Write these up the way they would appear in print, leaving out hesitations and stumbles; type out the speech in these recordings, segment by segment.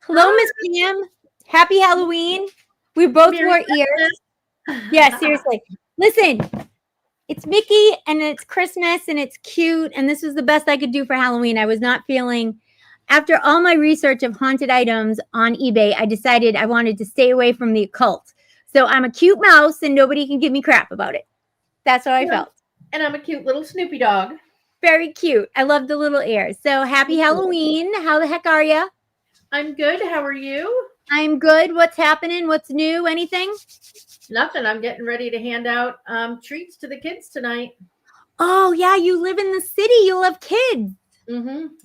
Hello, Miss Pam. Happy Halloween. We both Merry wore ears. Yeah, seriously. Listen, it's Mickey and it's Christmas and it's cute. And this was the best I could do for Halloween. I was not feeling, after all my research of haunted items on eBay, I decided I wanted to stay away from the occult. So I'm a cute mouse and nobody can give me crap about it. That's how I felt. And I'm a cute little Snoopy dog. Very cute. I love the little ears. So happy Halloween. How the heck are you? I'm good. How are you? I'm good. What's happening? What's new? Anything? Nothing. I'm getting ready to hand out treats to the kids tonight. Oh, yeah. You live in the city. You'll have kids.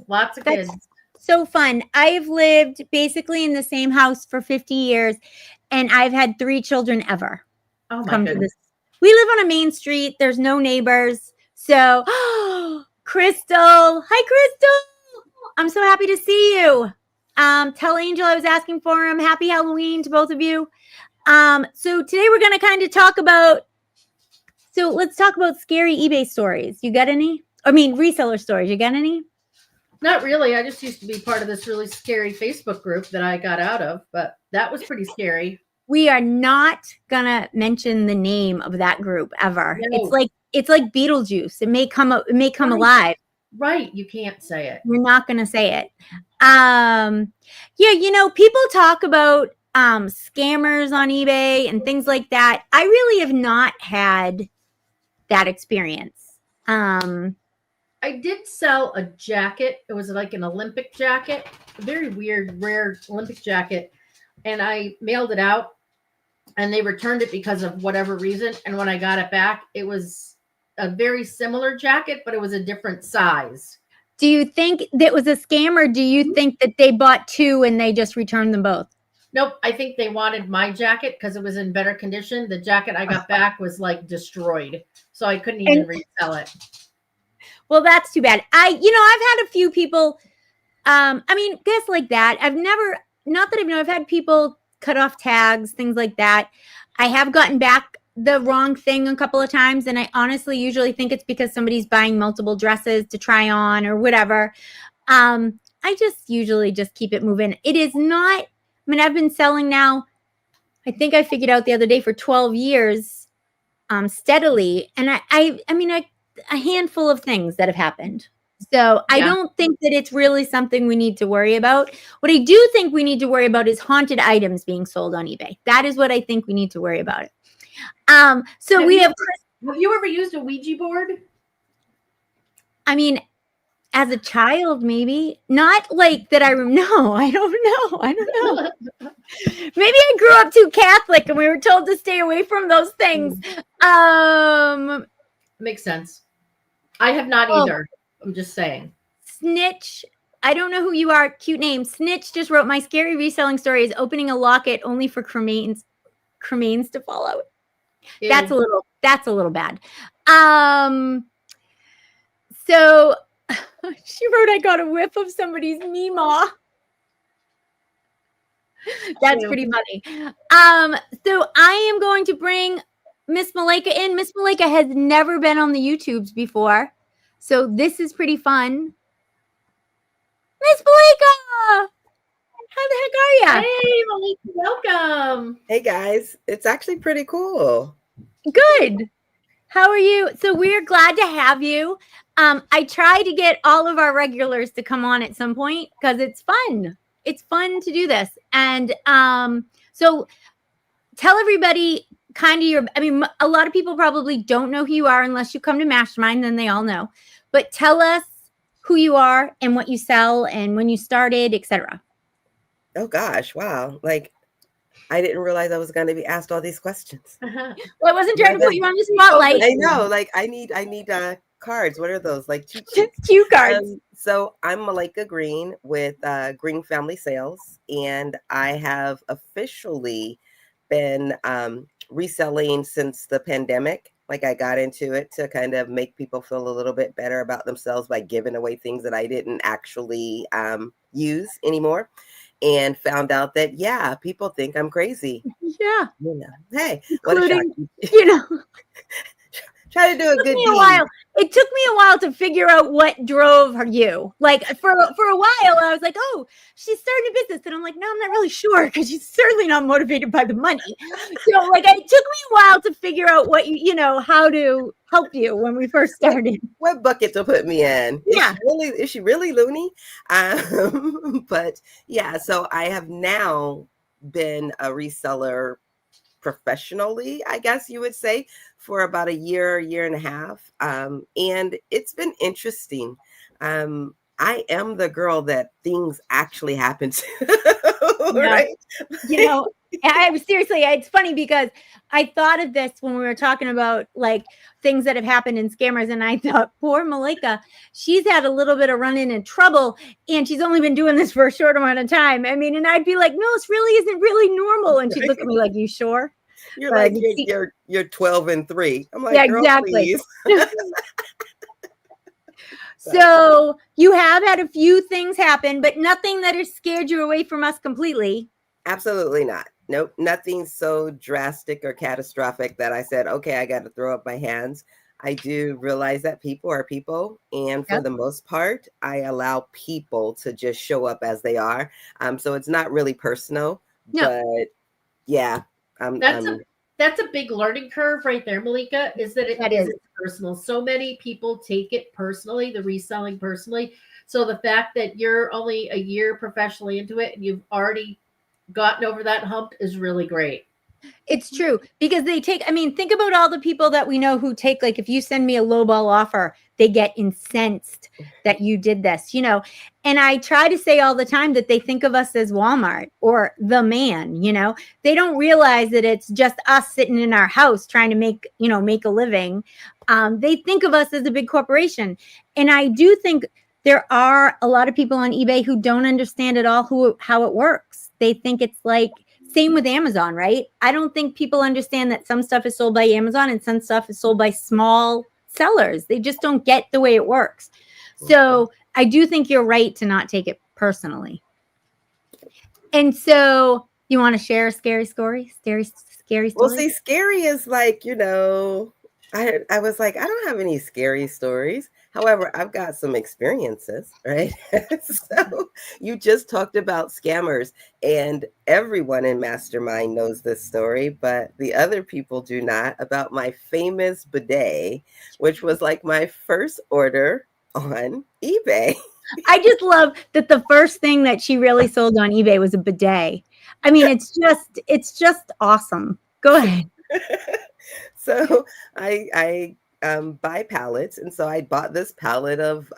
Lots of That's kids. so fun. I've lived basically in the same house for 50 years, and I've had 3 children ever Oh my come to goodness. this. We live on a main street. There's no neighbors. So, Crystal. Hi, Crystal. I'm so happy to see you. Tell Angel I was asking for him. Happy Halloween to both of you. So today we're going to kind of talk about, so let's talk about scary eBay stories. You got any? I mean, reseller stories. You got any? Not really. I just used to be part of this really scary Facebook group that I got out of, but that was pretty scary. We are not gonna mention the name of that group ever. No. It's like Beetlejuice. It may come alive. Right. You can't say it. We're not gonna say it. Yeah, people talk about scammers on eBay and things like that. I really have not had that experience. I did sell a jacket. It was like an Olympic jacket, a very weird, rare Olympic jacket. And I mailed it out and they returned it because of whatever reason. And when I got it back, it was a very similar jacket, but it was a different size. Do you think that was a scam, or do you think that they bought 2 and they just returned them both? Nope. I think they wanted my jacket because it was in better condition. The jacket I got back was like destroyed. So I couldn't even resell it. Well, that's too bad. I've had a few people, guess like that. I've had people cut off tags, things like that. I have gotten back the wrong thing a couple of times. And I honestly usually think it's because somebody's buying multiple dresses to try on or whatever. I just usually just keep it moving. It is not, I've been selling now, I think I figured out the other day, for 12 years steadily. And a handful of things that have happened. So I don't think that it's really something we need to worry about. What I do think we need to worry about is haunted items being sold on eBay. That is what I think we need to worry about. Have you ever used a Ouija board? As a child, maybe. Not like that. No, I don't know. Maybe I grew up too Catholic and we were told to stay away from those things. Makes sense. I have not either. I'm just saying. Snitch. I don't know who you are. Cute name. Snitch just wrote, my scary reselling story is opening a locket only for cremains to fall out. Ew. That's a little bad. So she wrote, I got a whiff of somebody's Meemaw. That's pretty funny. So I am going to bring Miss Malika in. Miss Malika has never been on the YouTubes before. So this is pretty fun. Miss Malika! How the heck are you? Hey, Malika, welcome. Hey, guys. It's actually pretty cool. Good. How are you? So we're glad to have you. I try to get all of our regulars to come on at some point because it's fun. It's fun to do this. And so tell everybody kind of a lot of people probably don't know who you are unless you come to Mastermind, then they all know. But tell us who you are and what you sell and when you started, etc. Oh, gosh. Wow. I didn't realize I was going to be asked all these questions. Well, I wasn't trying to put you on the spotlight. I know. I need cards. What are those? Cheat sheets? Cue cards. So I'm Malika Green with Green Family Sales, and I have officially been reselling since the pandemic. I got into it to kind of make people feel a little bit better about themselves by giving away things that I didn't actually use anymore. And found out that, people think I'm crazy. Yeah. Hey, including, Try to do a good me a deed. while. It took me a while to figure out what drove you. Like for a while, I was like, "Oh, she's starting a business," and I'm like, "No, I'm not really sure because she's certainly not motivated by the money." So, like, it took me a while to figure out what you know how to help you when we first started. What bucket to put me in? Yeah. Is she really loony? But yeah, so I have now been a reseller professionally, I guess you would say, for about a year and a half. And it's been interesting. I am the girl that things actually happen to, Yeah. right? You know, I seriously, it's funny because I thought of this when we were talking about like things that have happened in scammers, and I thought, poor Malika, she's had a little bit of running in trouble, and she's only been doing this for a short amount of time. I mean, and I'd be like, no, this really isn't really normal, and she'd look at me like, you sure? You're like you're 12 and 3. I'm like, Yeah, girl, exactly. please. So you have had a few things happen, but nothing that has scared you away from us completely. Absolutely not. Nope, nothing so drastic or catastrophic that I said, okay, I got to throw up my hands. I do realize that people are people, and for the most part, I allow people to just show up as they are. So it's not really personal, but yeah, that's a big learning curve right there, Malika. Is that it is personal? So many people take it personally, the reselling personally. So the fact that you're only a year professionally into it and you've already gotten over that hump is really great. It's true because they take, I mean, think about all the people that we know who take, like, if you send me a lowball offer, they get incensed that you did this, you know. And I try to say all the time that they think of us as Walmart or the man, you know. They don't realize that it's just us sitting in our house trying to make a living. They think of us as a big corporation. And I do think there are a lot of people on eBay who don't understand at all how it works. They think it's like, same with Amazon, right? I don't think people understand that some stuff is sold by Amazon and some stuff is sold by small sellers. They just don't get the way it works. So I do think you're right to not take it personally. And so you want to share a scary story? Scary story? Well, see, scary is like, you know, I was like, I don't have any scary stories. However, I've got some experiences, right? So you just talked about scammers, and everyone in Mastermind knows this story, but the other people do not, about my famous bidet, which was like my first order on eBay. I just love that the first thing that she really sold on eBay was a bidet. I mean, it's just awesome. Go ahead. So I buy pallets, and so I bought this pallet of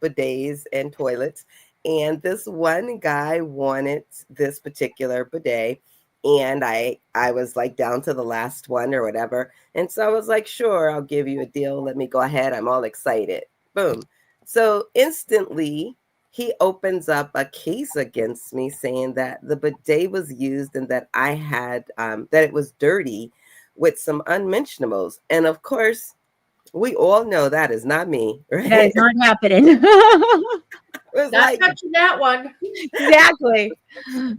bidets and toilets, and this one guy wanted this particular bidet, and I was like down to the last one or whatever, and so I was like, sure, I'll give you a deal, let me go ahead, I'm all excited. Boom. So instantly he opens up a case against me saying that the bidet was used and that I had that it was dirty with some unmentionables. And of course, we all know that is not me, right? That is not happening. Not like, touching that one. Exactly.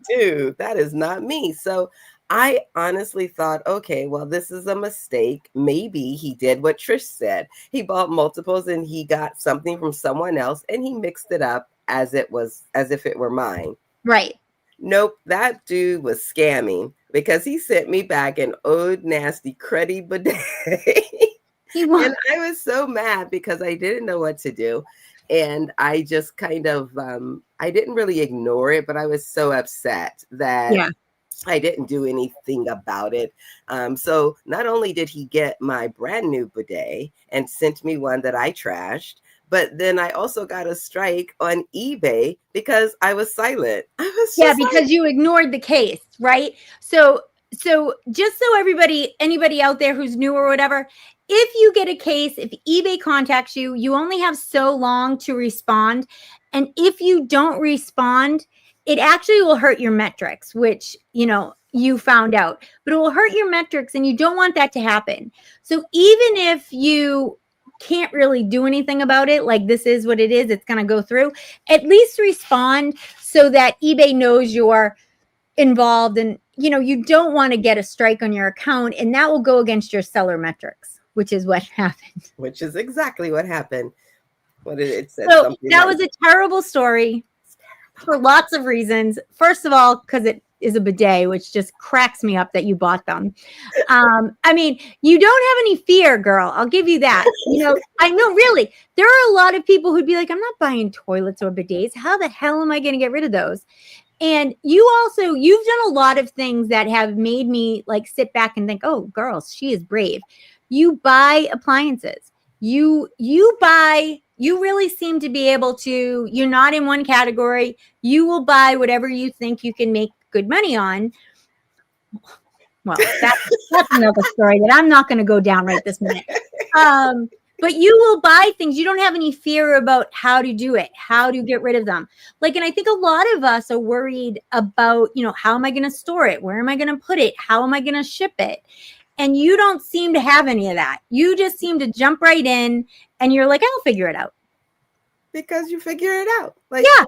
Dude, that is not me. So I honestly thought, okay, well, this is a mistake. Maybe he did what Trish said. He bought multiples and he got something from someone else and he mixed it up as if it were mine. Right. Nope, that dude was scamming because he sent me back an old nasty cruddy bidet. And I was so mad because I didn't know what to do. And I just kind of, I didn't really ignore it, but I was so upset that I didn't do anything about it. So not only did he get my brand new bidet and sent me one that I trashed, but then I also got a strike on eBay because I was silent. I was because you ignored the case, right? So just so anybody out there who's new or whatever, if you get a case, if eBay contacts you, you only have so long to respond. And if you don't respond, it actually will hurt your metrics, which, you found out, but it will hurt your metrics and you don't want that to happen. So even if you can't really do anything about it, like this is what it is, it's going to go through, at least respond so that eBay knows you're involved and, you don't want to get a strike on your account and that will go against your seller metrics. which is what happened. Which is exactly what happened. It said So something that like, was a terrible story for lots of reasons. First of all, because it is a bidet, which just cracks me up that you bought them. I mean, you don't have any fear, girl. I'll give you that. You know, I know, really. There are a lot of people who'd be like, I'm not buying toilets or bidets. How the hell am I going to get rid of those? And you've done a lot of things that have made me like sit back and think, oh, girls, she is brave. You buy appliances. You really seem to be able to, you're not in one category. You will buy whatever you think you can make good money on. Well, that's another story that I'm not going to go down right this minute. But you will buy things. You don't have any fear about how to do it, how to get rid of them. Like, and I think a lot of us are worried about, you know, how am I going to store it? Where am I going to put it? How am I going to ship it? And you don't seem to have any of that. You just seem to jump right in and you're like, I'll figure it out. because you figure it out. Like, yeah.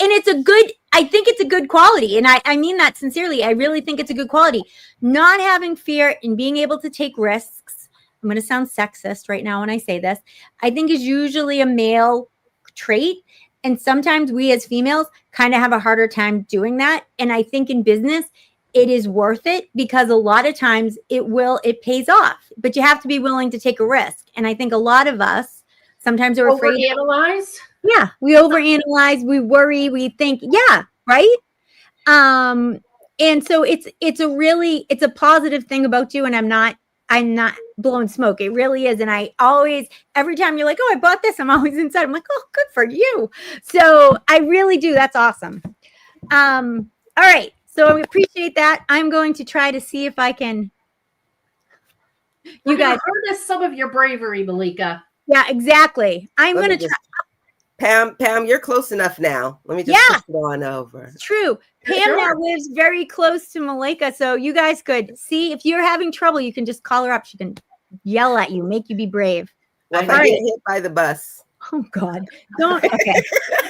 And I think it's a good quality. And I mean that sincerely. I really think it's a good quality. Not having fear and being able to take risks. I'm going to sound sexist right now when I say this. I think is usually a male trait. And sometimes we as females kind of have a harder time doing that. And I think in business, it is worth it because a lot of times it pays off. But you have to be willing to take a risk. And I think a lot of us sometimes are afraid. Overanalyze? Yeah, we overanalyze, we worry, we think, yeah, right? And so it's a positive thing about you, and I'm not blowing smoke. It really is. And I always, every time you're like, oh, I bought this, I'm always inside. I'm like, oh, good for you. So I really do. That's awesome. All right. So we appreciate that. I'm going to try to see if I can. You guys heard some of your bravery, Malika. Yeah, exactly. I'm going to try. Pam, you're close enough now. Let me just push it on over. It's true. Pam now lives very close to Malika, so you guys could see if you're having trouble, you can just call her up. She can yell at you, make you be brave. Well, if I get hit by the bus. Oh God, don't. Okay.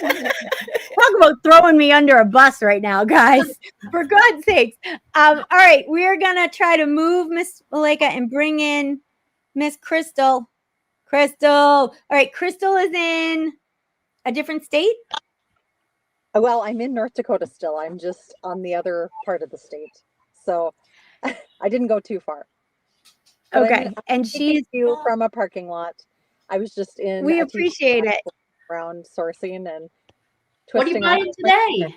Talk about throwing me under a bus right now, guys. For God's sakes. All right, we're gonna try to move Miss Malika and bring in Miss Crystal. All right, Crystal is in a different state? Well, I'm in North Dakota still. I'm just on the other part of the state. So I didn't go too far. But okay. And she's you from a parking lot. I was just in. We appreciate it. Around sourcing and what are you buying today?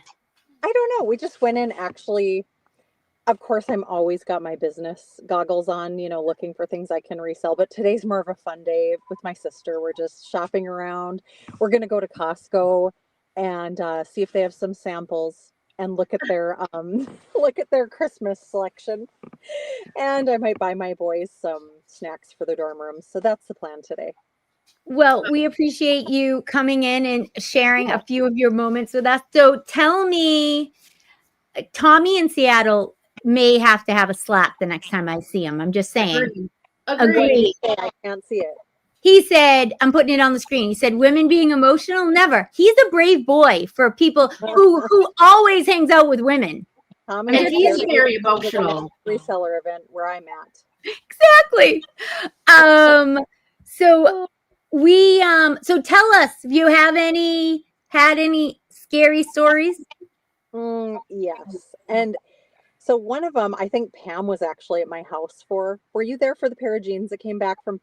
I don't know. We just went in actually. Of course, I'm always got my business goggles on, you know, looking for things I can resell. But today's more of a fun day with my sister. We're just shopping around. We're going to go to Costco and see if they have some samples and look at their Christmas selection. And I might buy my boys some snacks for the dorm rooms. So that's the plan today. Well, we appreciate you coming in and sharing a few of your moments with us. So tell me, Tommy in Seattle may have to have a slap the next time I see him. I'm just saying. Agree. I can't see it. He said, I'm putting it on the screen. He said, women being emotional, never. He's a brave boy for people who always hangs out with women. And he's very emotional. Reseller event where I'm at. Exactly. So tell us if you have had any scary stories. Yes. And so one of them, I think Pam was actually at my house for. Were you there for the pair of jeans that came back from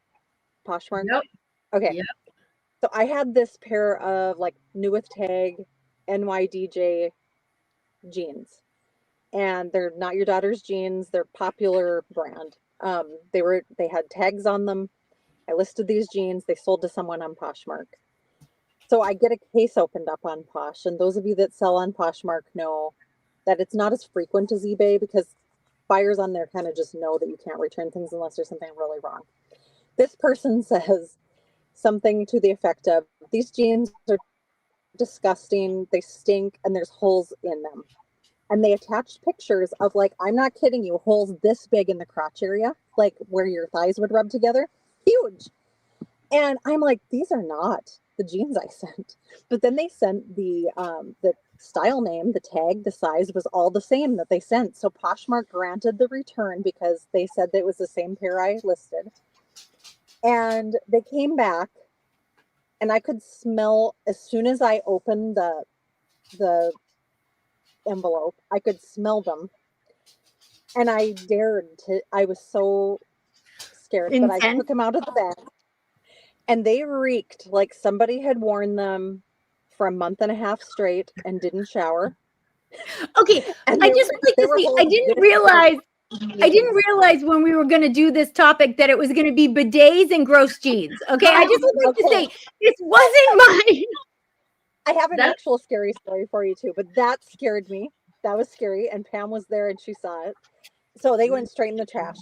Poshmark? Nope. Okay. Yep. So I had this pair of like new with tag NYDJ jeans. And they're not your daughter's jeans. They're popular brand. They had tags on them. I listed these jeans. They sold to someone on Poshmark. So I get a case opened up on Posh. And those of you that sell on Poshmark know that it's not as frequent as eBay because buyers on there kind of just know that you can't return things unless there's something really wrong. This person says something to the effect of, these jeans are disgusting, they stink, and there's holes in them. And they attached pictures of, like, I'm not kidding you, holes this big in the crotch area, like where your thighs would rub together. Huge. And I'm like, these are not the jeans I sent. But then they sent the style name, the tag, the size was all the same that they sent. So Poshmark granted the return because they said that it was the same pair I listed. And they came back, and I could smell as soon as I opened the envelope, I could smell them. And I was so scared, but I Intense. took them out of the bag, and they reeked like somebody had worn them for a month and a half straight and didn't shower. Okay, And I just would like to say, I didn't realize when we were going to do this topic that it was going to be bidets and gross jeans. Okay, I just would like to say this wasn't mine. I have an actual scary story for you too, but that scared me. That was scary, and Pam was there and she saw it. So they went straight in the trash.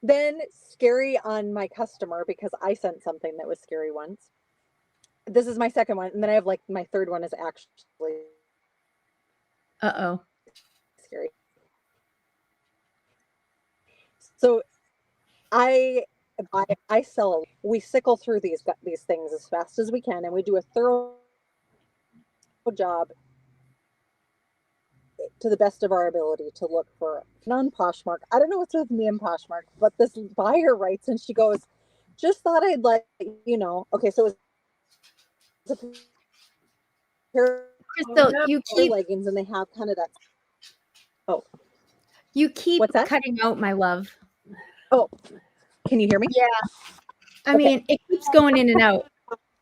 Then scary on my customer, because I sent something that was scary once. This is my second one, and then I have like my third one is actually scary. So we sickle through these things as fast as we can, and we do a thorough job to the best of our ability to look for non-Poshmark. I don't know what's with me and Poshmark, but this buyer writes and she goes, just thought I'd let you know. Okay, so it was a pair Crystal, you keep leggings, and they have kind of that. Oh, you keep what's that? cutting out, my love. Oh, can you hear me? Yeah. I mean, it keeps going in and out.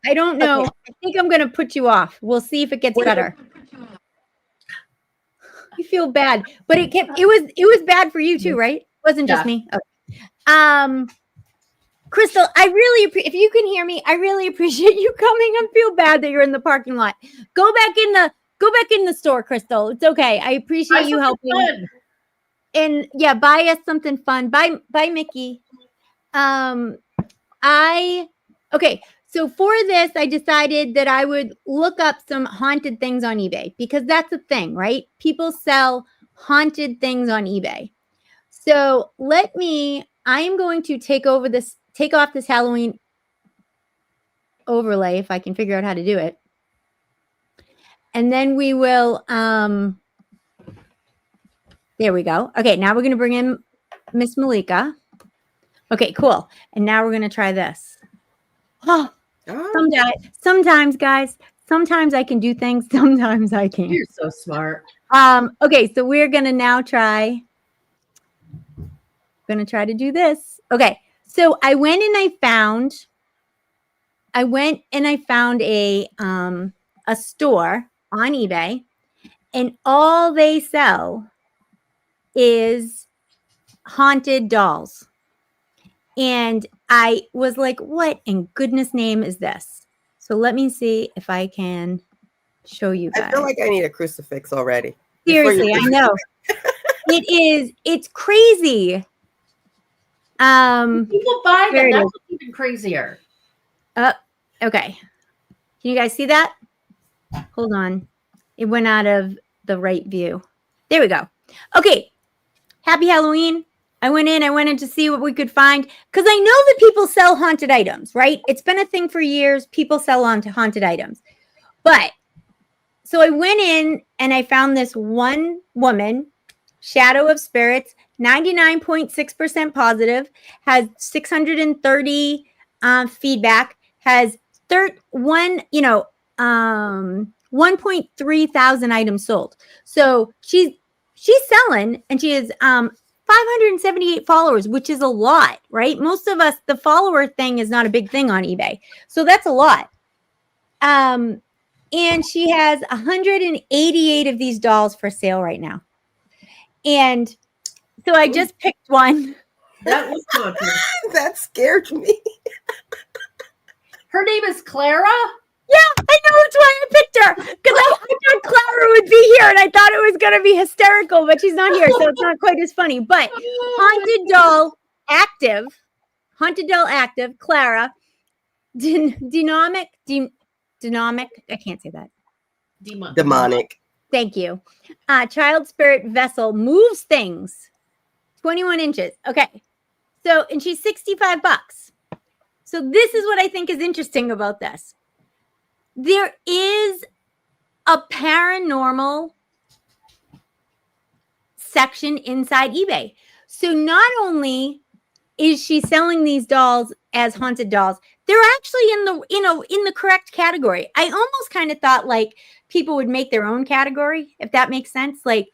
I don't know. Okay. I think I'm going to put you off. We'll see if it gets better. You feel bad, but it was bad for you too, right? It wasn't just me. Okay. Crystal, if you can hear me, I really appreciate you coming. I feel bad that you're in the parking lot. Go back in the store, Crystal. It's okay. I appreciate you helping. Fun. And yeah, buy us something fun. Buy Mickey. Okay. So for this, I decided that I would look up some haunted things on eBay, because that's a thing, right? People sell haunted things on eBay. So I am going to take off this Halloween overlay, if I can figure out how to do it. And then we will, there we go. Okay, now we're going to bring in Miss Malika. Okay, cool. And now we're going to try this. Sometimes, guys, sometimes I can do things, sometimes I can't. You're so smart. Okay, so we're going to now try to do this. Okay, so I went and I found a store on eBay, and all they sell is haunted dolls. And I was like, what in goodness name is this? So let me see if I can show you guys. I feel like I need a crucifix already. Seriously, I know. It's crazy. People buy them. That's even crazier. Okay. Can you guys see that? Hold on. It went out of the right view. There we go. Okay. Happy Halloween. I went in to see what we could find, because I know that people sell haunted items, right? It's been a thing for years. People sell on to haunted items. But so I went in and I found this one woman, Shadow of Spirits, 99.6% positive, has 630 feedback, has 1.3 thousand items sold. So she's selling, and she has 578 followers, which is a lot, right? Most of us, the follower thing is not a big thing on eBay. So that's a lot. And she has 188 of these dolls for sale right now. And so I just picked one. That was haunted. That scared me. Her name is Clara? Yeah, I know. That's why I picked her, because I thought Clara would be here, and I thought it was going to be hysterical, but she's not here, so it's not quite as funny. But Haunted Doll Active, Clara, Dynamic, I can't say that. Demonic. Thank you. Child Spirit Vessel moves things. 21 inches. Okay. So, and she's $65. So this is what I think is interesting about this. There is a paranormal section inside eBay. So not only is she selling these dolls as haunted dolls? They're actually in the correct category. I almost kind of thought like people would make their own category, if that makes sense. Like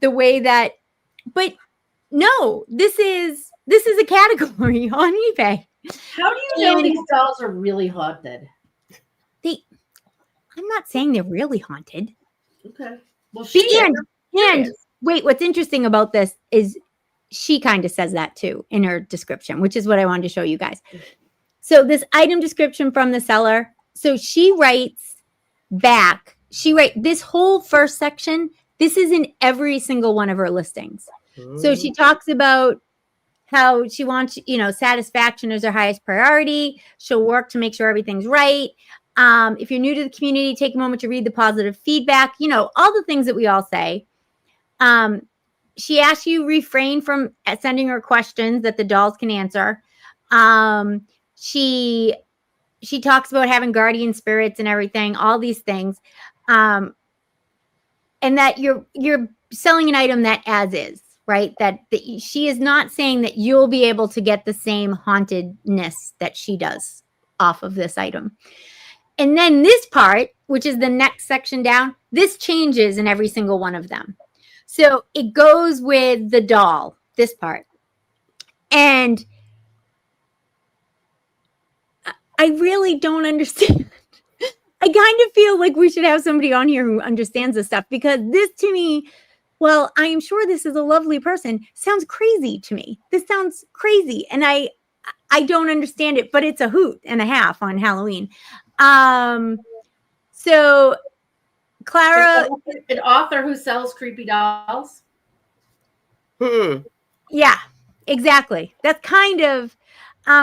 the way that, but no, this is a category on eBay. How do you know these dolls are really haunted? I'm not saying they're really haunted. Okay. Well, and wait, what's interesting about this is she kind of says that too in her description, which is what I wanted to show you guys. So this item description from the seller. So she writes back. This whole first section. This is in every single one of her listings. So she talks about how she wants, satisfaction is her highest priority. She'll work to make sure everything's right. If you're new to the community, take a moment to read the positive feedback, all the things that we all say. She asks you refrain from sending her questions that the dolls can answer. She talks about having guardian spirits and everything, all these things. And that you're selling an item that as is, right? That she is not saying that you'll be able to get the same hauntedness that she does off of this item. And then this part, which is the next section down, this changes in every single one of them. So it goes with the doll, this part. And I really don't understand. I kind of feel like we should have somebody on here who understands this stuff, because this to me, well, I am sure this is a lovely person, sounds crazy to me. This sounds crazy. And I don't understand it, but it's a hoot and a half on Halloween. So Clara, an author who sells creepy dolls. Yeah, exactly. That's kind of,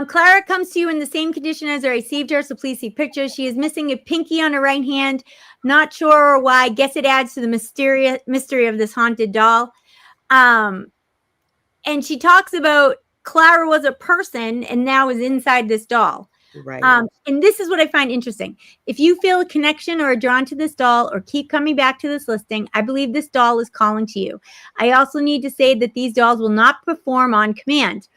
Clara comes to you in the same condition as I received her. So please see pictures. She is missing a pinky on her right hand. Not sure why. Guess it adds to the mystery of this haunted doll. And she talks about Clara was a person and now is inside this doll. Right. And this is what I find interesting. If you feel a connection or are drawn to this doll or keep coming back to this listing, I believe this doll is calling to you. I also need to say that these dolls will not perform on command.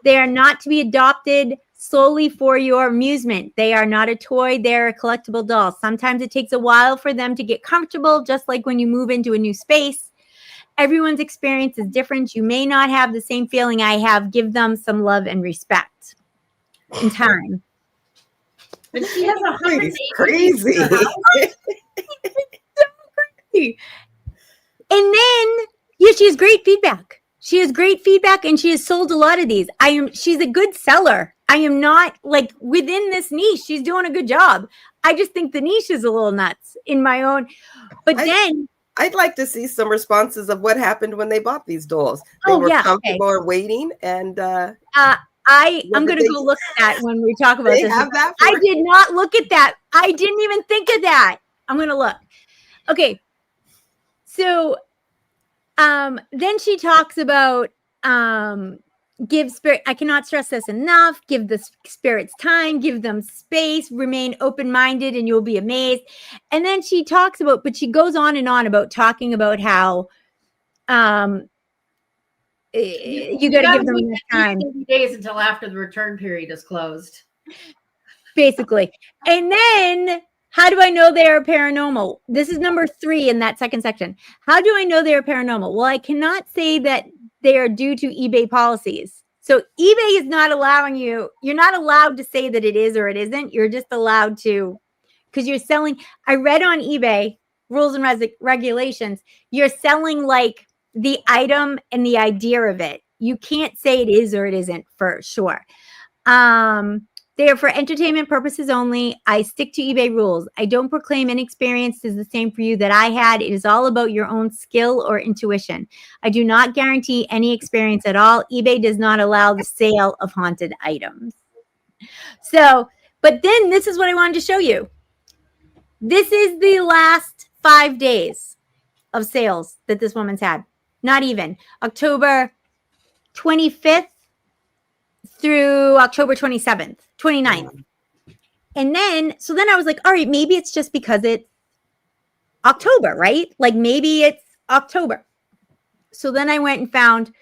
They are not to be adopted solely for your amusement. They are not a toy. They're a collectible doll. Sometimes it takes a while for them to get comfortable, just like when you move into a new space. Everyone's experience is different. You may not have the same feeling I have. Give them some love and respect in time. And she has 180 crazy. So crazy. And then, she has great feedback. She has great feedback, and she has sold a lot of these. She's a good seller. I am not like within this niche. She's doing a good job. I just think the niche is a little nuts in my own. But I'd like to see some responses of what happened when they bought these dolls. They were comfortable or waiting, and I'm going to go look at that when we talk about this. I did not look at that. I didn't even think of that. I'm going to look. Okay. So then she talks about give spirit. I cannot stress this enough. Give the spirits time, give them space, remain open-minded, and you'll be amazed. And then she talks about, but she goes on and on about talking about how you got to give them time. 30 days until after the return period is closed. Basically. And then, how do I know they are paranormal? This is number 3 in that second section. How do I know they are paranormal? Well, I cannot say that they are due to eBay policies. So eBay is not allowing you're not allowed to say that it is or it isn't. You're just allowed to, because you're selling. I read on eBay rules and regulations. You're selling like the item and the idea of it. You can't say it is or it isn't for sure. They are for entertainment purposes only. I stick to eBay rules. I don't proclaim any experience is the same for you that I had. It is all about your own skill or intuition. I do not guarantee any experience at all. eBay does not allow the sale of haunted items. So, but then this is what I wanted to show you. This is the last 5 days of sales that this woman's had. Not even. October 25th through October 27th, 29th. And then, so then I was like, all right, maybe it's just because it's October, right? Like maybe it's October. So then I went and found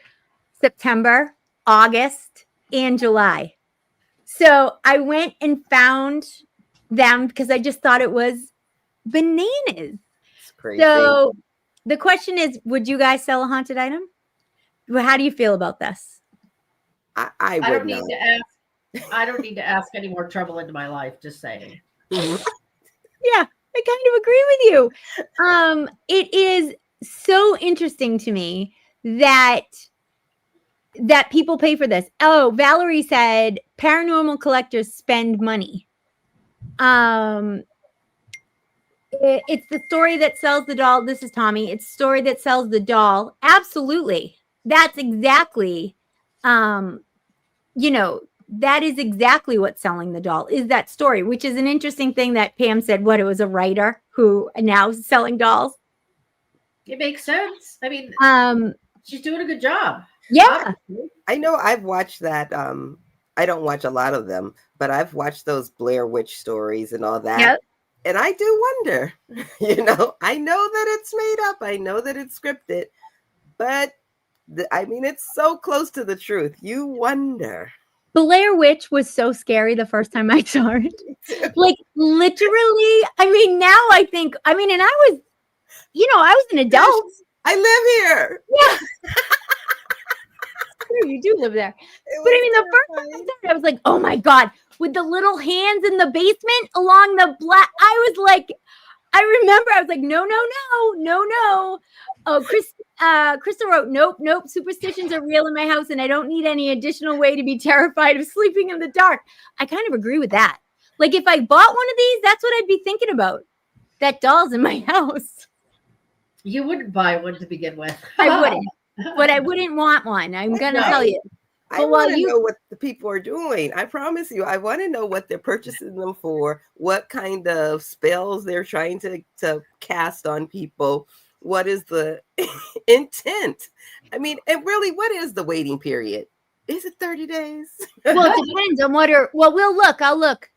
September, August, and July. So I went and found them because I just thought it was bananas. It's crazy. So the question is, would you guys sell a haunted item? Well, how do you feel about this? I I would don't need not. to ask. I don't need to ask any more trouble into my life. Just saying. Yeah, I kind of agree with you. It is so interesting to me that people pay for this. Oh, Valerie said paranormal collectors spend money. It's the story that sells the doll. This is Tommy. It's the story that sells the doll. Absolutely. That's exactly, that is exactly what's selling the doll is that story, which is an interesting thing that Pam said, it was a writer who now is selling dolls. It makes sense. I mean, she's doing a good job. Yeah. I know I've watched that. I don't watch a lot of them, but I've watched those Blair Witch stories and all that. Yep. And I do wonder, I know that it's made up. I know that it's scripted, but it's so close to the truth. You wonder. Blair Witch was so scary the first time I saw it. Like literally, now I think, and I was, I was an adult. I live here. Yeah. You do live there. But the first time I saw it, I was like, oh my God, with the little hands in the basement along the black, I was like, I remember I was like, no. Oh, Krista wrote, nope. Superstitions are real in my house and I don't need any additional way to be terrified of sleeping in the dark. I kind of agree with that. Like if I bought one of these, that's what I'd be thinking about. That doll's in my house. You wouldn't buy one to begin with. I wouldn't. But I wouldn't want one. I'm going to tell you. I want to know what the people are doing. I promise you, I want to know what they're purchasing them for, what kind of spells they're trying to cast on people. What is the intent? And really, what is the waiting period? Is it 30 days? Well, it depends on we'll look. I'll look.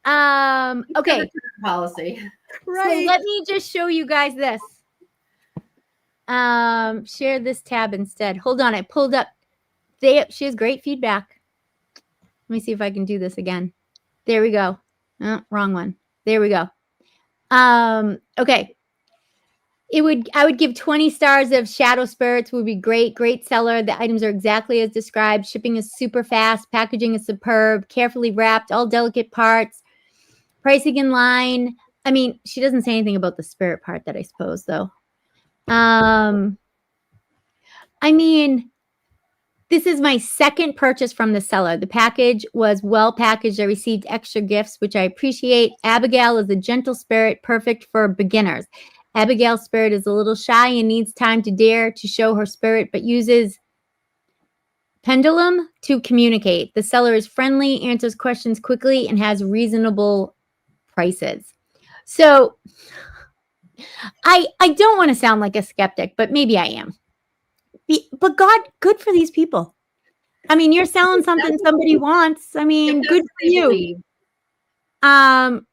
Okay. Policy. Right. So let me just show you guys this. Share this tab instead. Hold on, I pulled up. She has great feedback. Let me see if I can do this again. There we go. Oh, wrong one. There we go. Okay. I would give 20 stars of Shadow Spirits would be great. Great seller. The items are exactly as described. Shipping is super fast. Packaging is superb. Carefully wrapped. All delicate parts. Pricing in line. She doesn't say anything about the spirit part that I suppose though. This is my second purchase from the seller. The package was well packaged. I received extra gifts, which I appreciate. Abigail is a gentle spirit, perfect for beginners. Abigail's spirit is a little shy and needs time to dare to show her spirit, but uses pendulum to communicate. The seller is friendly, answers questions quickly, and has reasonable prices. So I don't want to sound like a skeptic, but maybe I am. But God, good for these people. You're selling something somebody wants. Good for you. The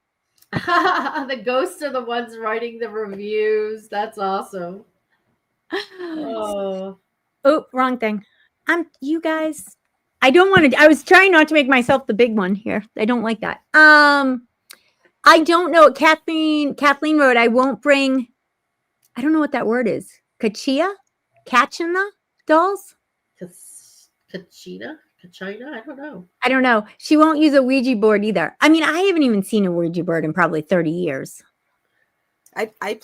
ghosts are the ones writing the reviews. That's awesome. Oh, wrong thing. You guys. I don't want to. I was trying not to make myself the big one here. I don't like that. I don't know. Kathleen wrote, I won't bring. I don't know what that word is. Kachina dolls? Kachina? I don't know. She won't use a Ouija board either. I haven't even seen a Ouija board in probably 30 years. I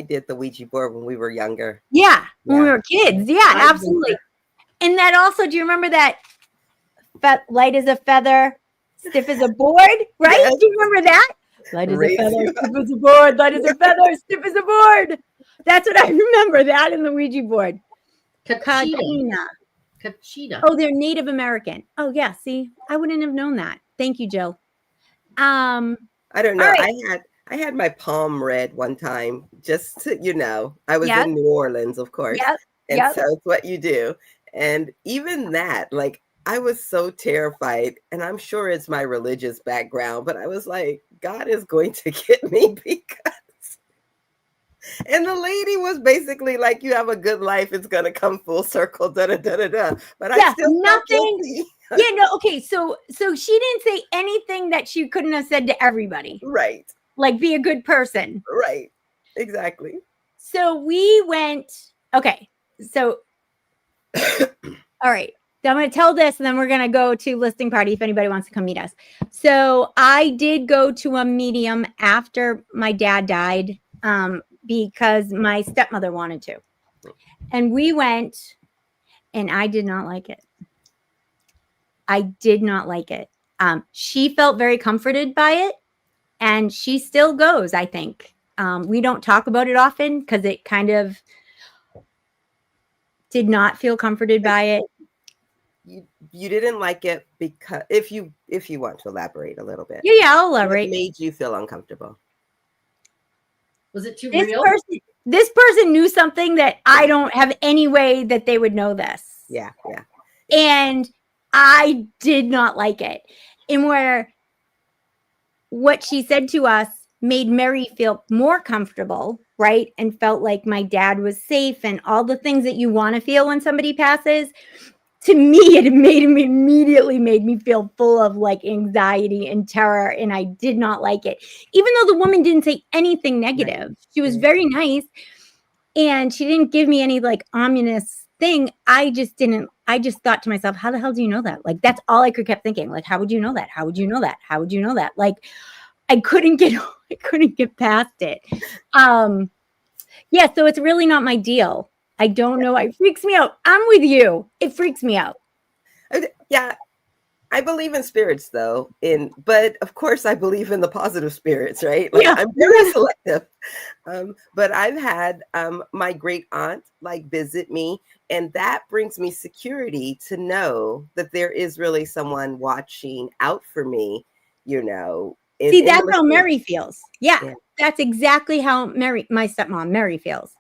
did the Ouija board when we were younger. Yeah. When we were kids. Yeah, absolutely. And that also, do you remember that light as a feather, stiff as a board? Right? Yes. Do you remember that? Light as a feather, stiff as a board. Light as a feather, stiff as a board. That's what I remember. That in the Ouija board. Kachina. Oh, they're Native American. Oh, yeah. See, I wouldn't have known that. Thank you, Jill. I don't know. Right. I had my palm read one time. Just to, I was in New Orleans, of course, and so it's what you do. And even that, I was so terrified, and I'm sure it's my religious background, but I was like, God is going to get me because. And the lady was basically like, you have a good life. It's going to come full circle. Da, da, da, da, da. But I still nothing. Yeah, no, okay. So she didn't say anything that she couldn't have said to everybody. Right. Like, be a good person. Right. Exactly. So we went, okay. So, all right. So I'm going to tell this and then we're going to go to listing party if anybody wants to come meet us. So I did go to a medium after my dad died because my stepmother wanted to. And we went and I did not like it. I did not like it. She felt very comforted by it and she still goes, I think. We don't talk about it often because it kind of did not feel comforted by it. You didn't like it because if you want to elaborate a little bit. Yeah, I'll elaborate. What made you feel uncomfortable? Was it too This real? person knew something that I don't have any way that they would know this. Yeah. And I did not like it. And where what she said to us made Mary feel more comfortable, right? And felt like my dad was safe and all the things that you want to feel when somebody passes. To me, it immediately made me feel full of like anxiety and terror. And I did not like it. Even though the woman didn't say anything negative, she was very nice. And she didn't give me any like ominous thing. I just thought to myself, how the hell do you know that? Like, that's all I kept thinking. Like, how would you know that? How would you know that? How would you know that? Like, I couldn't get past it. Yeah. So it's really not my deal. I don't know. It freaks me out. I'm with you. It freaks me out. Yeah. I believe in spirits though. But of course I believe in the positive spirits, right? Like, I'm very selective. But I've had my great aunt like visit me, and that brings me security to know that there is really someone watching out for me, you know. See, that's how Mary feels. Yeah, that's exactly how my stepmom, Mary feels.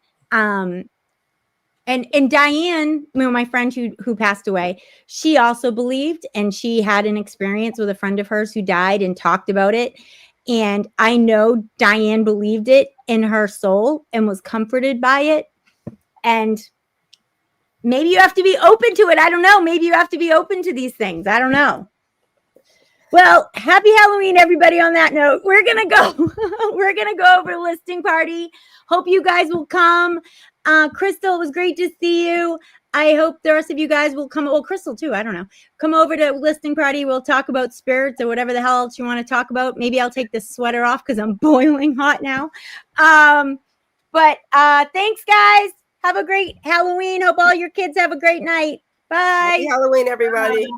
And Diane, my friend who passed away, she also believed, and she had an experience with a friend of hers who died and talked about it. And I know Diane believed it in her soul and was comforted by it. And maybe you have to be open to it. I don't know. Maybe you have to be open to these things. I don't know. Well, happy Halloween, everybody. On that note, we're going to go. We're going to go over to listing party. Hope you guys will come. Crystal, it was great to see you. I hope the rest of you guys will come. Well, Crystal too. I don't know. Come over to listing party. We'll talk about spirits or whatever the hell else you want to talk about. Maybe I'll take this sweater off because I'm boiling hot now. But thanks, guys. Have a great Halloween. Hope all your kids have a great night. Bye. Happy Halloween, everybody. Bye.